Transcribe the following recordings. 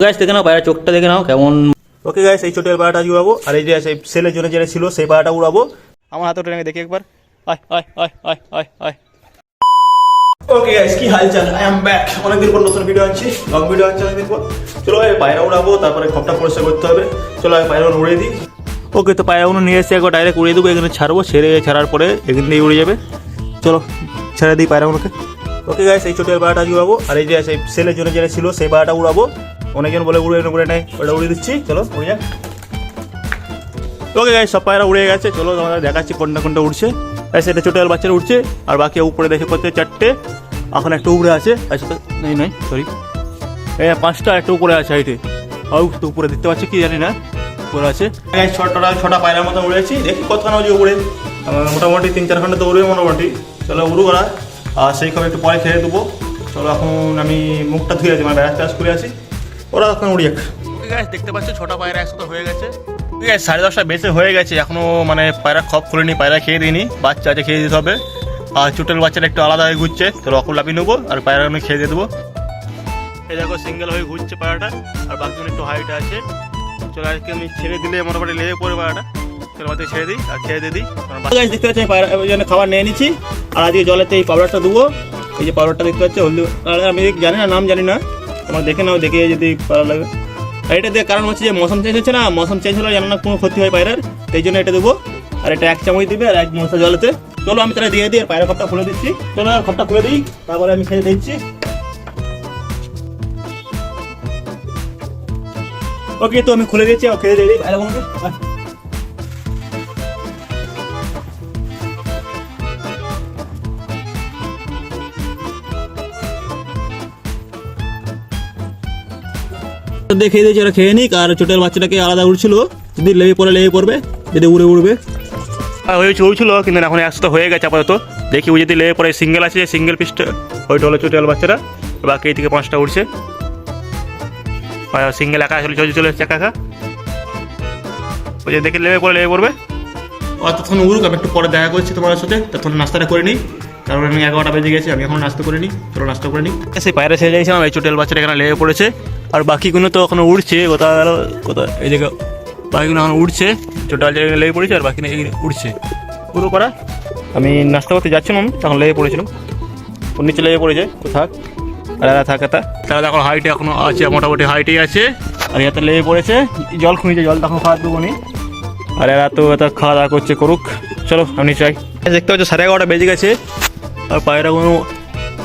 Guys দেখে নাও পায়রা চোখটা দেখে নাও কেমন। ওকে গাইস এই ছোটের পায়রাটা আজ উড়াবো, আর এই যে সেই সেলের জন্য যেটা ছিল সেই পায়রাটা উড়াবো। আমার হাতে টেনে দেখি একবার। আয় আয় আয় আয় আয় আয়। ওকে গাইস কি হালচাল, আই এম ব্যাক। অনেকদিন পর নতুন ভিডিও আনছি, লং ভিডিও আনছি অনেকদিন পর। চলো পায়রা উড়াবো, তারপরে খপটা পরিষ্কার করতে হবে। চলো পায়রা উড়িয়ে দিই। ওকে তো পায়রাগুলো নিয়ে এসে একবার ডাইরেক্ট উড়িয়ে দেবো, এখানে ছাড়বো, ছাড়ার পরে এখান থেকে উড়ে যাবে। চলো ছেড়ে দিই পায়রাগুলোকে। ওকে গাইস এই ছোটের পায়রাটা আজ উড়াবো, আর এই যে সেই সেলের জন্য যেটা ছিল সেই পায়রাটা উড়াবো। অনেকজন বলে উড়ে নেয়, ওটা উড়িয়ে দিচ্ছি। চলো উড়ে যাক। ওকে গাইস সব পায়রা উড়ে গেছে। চলো তোমাদের দেখাচ্ছি কোনটা কোনটা উড়ছে। সেটা ছোটো বাচ্চারা উঠছে, আর বাকি উপরে দেখে করতে চারটে, এখন একটা উপরে আছে। আচ্ছা নেই সরি, পাঁচটা একটা উপরে আছে হাইটে, আর তো উপরে দেখতে পাচ্ছি কি জানি না, উপরে আছে। ছটা পায়রার মতো উড়েছি, দেখি কতখানা যে উপরে, মোটামুটি 3-4 ঘন্টা তো উড়বে মোটামুটি। চলো উড়ু ওরা, আর সেই খবর একটু পরে খেয়ে দেবো। চলো এখন আমি মুখটা ধুয়ে আছি, মানে ব্যাস ট্যাস করে আছি, ওরা এখন উড়ি এক। দেখতে পাচ্ছি 6টা পায়রা একসাথে হয়ে গেছে। ঠিক আছে 10:30 বেশি হয়ে গেছে, এখনো মানে পায়রা খপ খুলেনি, পায়রা খেয়ে দিইনি, বাচ্চা আছে খেয়ে দিতে হবে। আর চুটেল বাচ্চাটা একটু আলাদা হয়ে ঘুরছে, তো রকম লাফিয়ে নেবো আর পায়রা আমি খেয়ে দিয়ে দেবো। এই দেখো সিঙ্গেল হয়ে ঘুরছে পায়রাটা, আর বাকি একটু হাইট আছে। চলো আজকে আমি ছেড়ে দিলে মোটামুটি লেগে পড়ে পায়রাটা। চলো আমাদের ছেড়ে দিই আর খেয়ে দিয়ে দিই। দেখতে পাচ্ছি পায়রা জন্য খাবার নিয়ে নিচ্ছি, আর আজকে জলেতে এই পাউডারটা দেবো। এই যে পাউডারটা দেখতে পাচ্ছি হলদি, আমি জানি না, নাম জানি না, তোমার দেখে নাও, দেখে যদি পায়রা লাগে। আর এটা দিয়ে কারণ হচ্ছে যে মৌসুম চেঞ্জ হচ্ছে না, মৌসুম চেঞ্জ হলে যেন না কোনো ক্ষতি হয় পায়রার, সেই জন্য এটা দেবো। আর এটা 1 চামচ দিবে আর 1 মশা জলেতে। চলো আমি তাহলে দিয়ে দিই, আর পায়রা খপটা খুলে দিচ্ছি। চলো খপটা খুলে দিই, তারপরে আমি খেয়ে দিচ্ছি। ওকে তো আমি খুলে দিচ্ছি, আর খেয়ে দিয়ে দিই পায়রাগুলোকে। খেয়ে দিয়েছি, ওরা খেয়ে নিক। আর ছোটের বাচ্চাটাকে আলাদা উড়ছিল, যদি লেগে পড়বে, যদি উড়বে উড়ছিল, কিন্তু এখন একসাথে হয়ে গেছে আপাতত। দেখি ও যদি লেগে পড়ে, সিঙ্গেল আছে, সিঙ্গেল পিসটা ওইটা হলো ছোটের বাচ্চাটা, বাকি এই থেকে 5টা উড়ছে। সিঙ্গেল একা চলে এসছে একা। ওই যে দেখি লেগে পড়বে। অতক্ষণ উড়ুক, আমি একটু পরে দেখা করছি তোমার সাথে, তখন নাস্তাটা করে নিই, কারণ আমি 11টা বেজে গেছি, আমি এখন নাস্তা করে নিই। চলো নাস্তা করে নিই। সেই পায়রা ছেড়ে যাইছিলাম, এই ছোটেল বাচ্চাটা এখানে লেগে পড়েছে, আর বাকিগুলো তো এখনো উড়ছে। কোথায় এই জায়গা বাকিগুলো এখন উড়ছে, ছোটাল জায়গায় লেগে পড়েছে, আর বাকি উড়ছে পুরো করা। আমি নাস্তা করতে যাচ্ছিলাম, তখন লেগে পড়েছিলাম, ওর নিচে লেগে পড়েছে, থাক। আর এরা থাকে তাহলে এখন হাইটে এখনো আছে, মোটামুটি হাইটেই আছে। আর এতে লেগে পড়েছে, জল খুঁজছে, জল তখন খাওয়া দেবো নি। আর এরা তো খাওয়া দাওয়া করছে, করুক। চলো আমি চাই। দেখতে পাচ্ছি 11:30 বেজে গেছে, আর পায়রাগুলো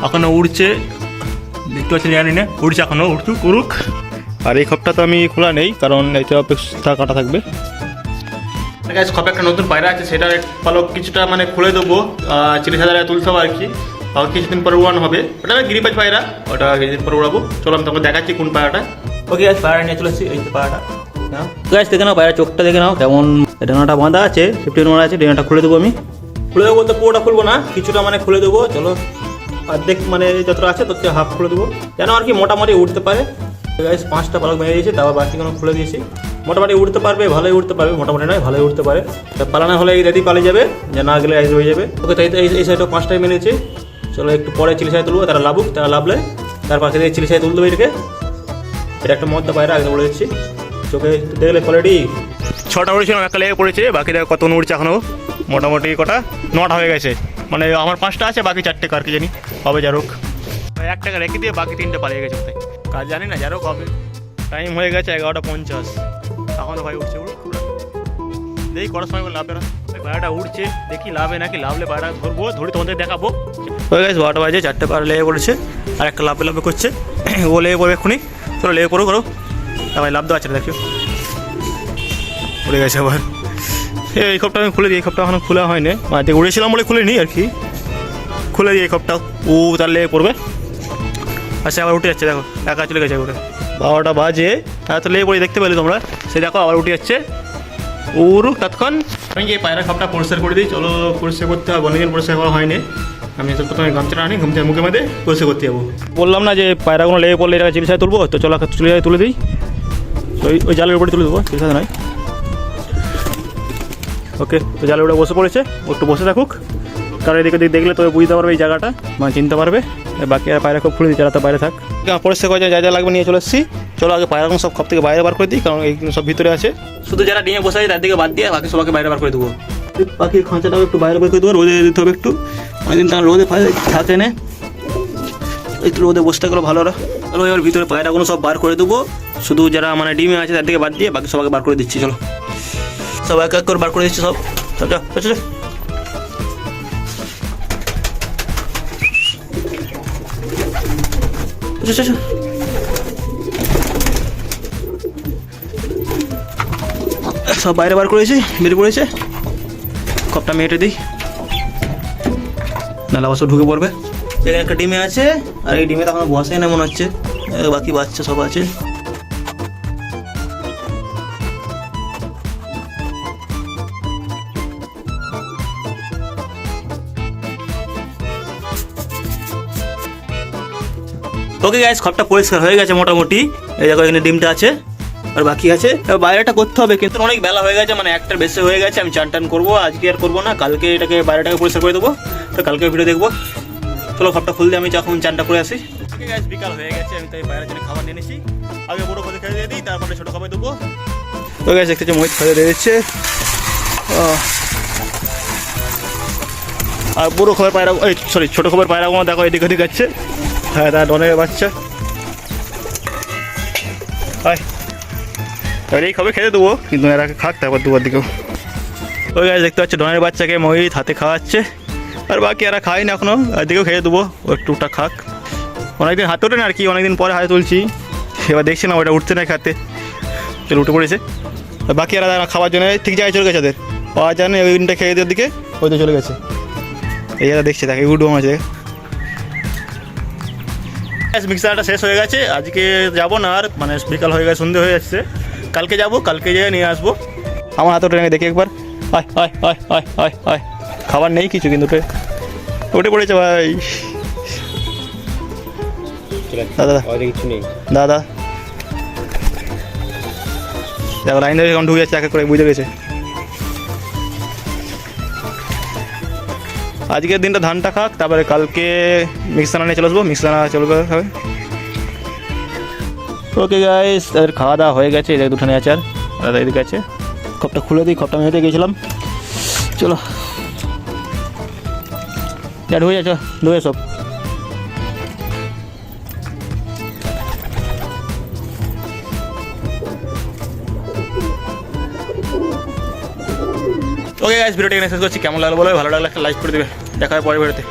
এখনো উড়ছে, দেখতে পাচ্ছি জানি না, উড়ছে এখনো, করুক। আর এই খপটা তো আমি খোলা নেই, কারণ এইটা অপেক্ষা কাটা থাকবে। খপে একটা নতুন পায়রা আছে, সেটা পালক কিছুটা মানে খুলে দেবো, 40,000 তুলতে হবে আর কি। আর কিছুদিন পরে উড়ানো হবে, ওটা গিরিবাজ পায়রা, ওটা কিছুদিন পরে উড়াবো। চলো আমি তোমাকে দেখাচ্ছি কোন পায়রাটা। ওকে পায়রা নিয়ে চলে এসেছি, এই পায়রাটা দেখে নাও, পায়রা চোখটা দেখে নাও কেমন। ডানাটা বাঁধা আছে, 15 মারা আছে, ডানাটা খুলে দেবো আমি। খুলে দেবো বলতে পুরোটা খুলবো না, কিছুটা মানে খুলে দেবো। চলো অর্ধেক মানে যতটা আছে তত হাফ খুলে দেবো, যেন আর কি মোটামুটি উঠতে পারে। 5টা পালক মেরে দিয়েছি, তারপর বাকিগুলো খুলে দিয়েছি। মোটামুটি উঠতে পারবে, ভালোই উঠতে পারবে, মোটামুটি নয় ভালোই উঠতে পারে। পালানো হলে এই রেডি পালিয়ে যাবে, যে না গেলে হয়ে যাবে। ওকে তাই এই সাইডও 5টাই মেরেছি। চলো একটু পরে চিলিশাই তুলবো, তারা লাভুক, তারা লাভলে তার পাশে দিয়ে চিলিশাই তুলতে হবে। এটা একটা মদ্দা পায়রা, আগে বলে দিচ্ছি। চোখে দেখলে কোয়ালিটি 6টা উড়েছিল, একটা লেগে পড়েছে, বাকি দেখো কত উড়ছে এখনও। মোটামুটি কটা 9টা হয়ে গেছে, মানে আমার 5টা আছে, বাকি 4টে কার কি জানি হবে। যারোক 1 টাকা রেখে দিয়ে বাকি 3টে পালিয়ে গেছে কোথায় কাজ জানি না। যারোক হবে, টাইম হয়ে গেছে 11:50, এখনও ভাই উঠছে। দেখি কটার সময় লাভে না পায়রাটা উঠছে, দেখি লাভে নাকি, লাভলে পায়রা ধরি তোমাদের দেখাবো। হয়ে গেছে 12টা বাজে, 4টে পায়রা লেগে পড়েছে, আর একটা লাভে করছে, ও লেগে পড়বে এক্ষুনি। চলো লেগে করো ভাই, লাভ দেওয়া আছে দেখো, উড়ে গেছে আবার। এই খপটা আমি খুলে দিই, এই খপটা এখন খোলা হয়নি, মাঝে উড়েছিলাম বলে খুলে নিই আর কি। খুলে দিই এই খপটা, ও তার লেগে পড়বে। আচ্ছা আবার উঠে যাচ্ছে, দেখো একা চলে গেছে উঠে। 12টা বাজে, এত লেগে পড়ে দেখতে পেলে তোমরা, সে দেখো আবার উঠে যাচ্ছে। উড়ুক তৎক্ষণ আমি এই পায়রা খপটা পরিষ্কার করে দিই। চলো পরিষ্কার করতে হবে, অনেকদিন পরিষ্কার করা হয়নি। আমি প্রথমে গামছাটা আনি, গামছার মুখে মধ্যে পরিষ্কার করতে যাবো। বললাম না যে পায়রাগুলো লেগে পড়লে এটা চিলিশাই তুলবো, তো চলো চিলিশাই তুলে দিই। ওই জালের উপরে তুলে দেবো, চিলিশাই নয়। ওকে তো জালের উপরে বসে পড়েছে, একটু বসে থাকুক, কারণ এদিকে দেখলে তবে বুঝতে পারবে এই জায়গাটা, মানে চিনতে পারবে। বাকি আর পায়রা খুব খুলে দিচ্ছে, যারা তো বাইরে থাক। পরিষ্কার করে যা যা লাগবে নিয়ে চলে এসেছি। চলো আগে পায়রাগুলো সব খাপ থেকে বাইরে বার করে দিই, কারণ এইগুলো সব ভিতরে আছে। শুধু যারা ডিমে বসে আছে তার দিকে বাদ দিয়ে বাকি সবাইকে বাইরে বার করে দেবো। বাকি খাঁচাটাও একটু বাইরে বার করে দেবো, রোদে দিতে হবে একটু, অনেকদিন তার রোদে থাকে না, একটু রোদে বসে থাকলো ভালো। চলো এবার ভিতরে পায়রাগুলো সব বার করে দেবো, শুধু যারা মানে ডিমে আছে তার দিকে বাদ দিয়ে বাকি সবাইকে বার করে দিচ্ছি। চলো সব এক এক করে বার করে দিচ্ছি সব। চলো সব বাইরে বার করেছি, বেরিয়ে পড়েছে। কপটা মেটে দিই, নাহলে অবশ্য ঢুকে পড়বে। এখানে একটা ডিমে আছে, আর এই ডিমে তো এখন বসে না মনে হচ্ছে, বাকি বাচ্চা সব আছে। ওকে গাইস, খপটা পরিষ্কার হয়ে গেছে মোটামুটি। এই দেখো এখানে ডিমটা আছে, আর বাকি আছে। এবার বাইরেটা করতে হবে, কিন্তু অনেক বেলা হয়ে গেছে, মানে একটার বেশি হয়ে গেছে। আমি চান টান করবো, আজকে আর করবো না, কালকে এটাকে বাইরেটাকে পরিষ্কার করে দেবো। তো কালকে ভিডিও দেখবো। চলো খপটা খুল দিয়ে আমি এখন চানটা করে আসি। ওকে গাইস, বিকাল হয়ে গেছে, আমি তাই বাইরের জন্য খাবার নিয়ে নিয়েছি। আগে বড় করে খেয়ে দিয়ে দিই, তারপরে ছোটো খাবার দেবো। তো গাইস দেখতে মোহিত খাইয়ে দিয়ে দিচ্ছে, আর বড়ো খবর পায়রা, সরি ছোটো খবর পায়রাগুলো দেখো এদিক ওদিক যাচ্ছে। হ্যাঁ, তার ডনের বাচ্চা। হয় এবার এই খবর খেতে দেবো, কিন্তু এরা খাক তারপর দুবার দিকেও। ওই গাছ দেখতে পাচ্ছি ডনের বাচ্চাকে মোহিত হাতে খাওয়াচ্ছে, আর বাকি এরা খায় না এখনও, এদিকেও খেয়ে দেবো, ও একটুটা খাক। অনেকদিন হাতে ওঠে না আর কি, অনেকদিন পরে হাতে তুলছি। এবার দেখছি না ওটা উঠতে না খাতে, চলো উঠে পড়েছে। বাকি এরা খাওয়ার জন্য ঠিক জায়গায় চলে গেছে, ওদের পাওয়া যায় না, ওই দিনটা খেয়ে দেওয়ার দিকে হয়তো চলে গেছে। এই এরা দেখছে, দেখে উঠবো মাঝে। মিক্সারটা শেষ হয়ে গেছে, আজকে যাবো না আর, মানে বিকাল হয়ে গেছে, সন্ধে হয়ে যাচ্ছে। কালকে যাবো, কালকে যেয়ে নিয়ে আসবো। আমার হাতে ওটা দেখি একবার। আয় আয় আয় আয় আয় আয়, খাবার নেই কিছু, কিন্তু উঠে পড়েছে ভাই। দাদা কিছু নেই, দাদা দেখো লাইন ধরে এখন ঢুকে যাচ্ছে, এক এক করে বুঝে গেছে। আজকের দিনটা ধানটা খাক, তারপরে কালকে মিক্সানা নিয়ে চলে আসবো, মিক্সানা চলবে হবে। ওকে গাইস, তাদের খাওয়া দাওয়া হয়ে গেছে। এদিকে দুটো নিয়ে আছে, আর এদিকে আছে। খপটা খুলে দিই, খপটা মেয়েতে গেছিলাম। চলো যা ঢুকে যাচ্ছ, ঢুকে সব। ওকে গাইস, ভিডিওটা এখানে শেষ করছি। কেমন লাগলো বলো, ভালো লাগলে একটা লাইক করে দেবে। দেখা হয় পরে ভিডিওতে।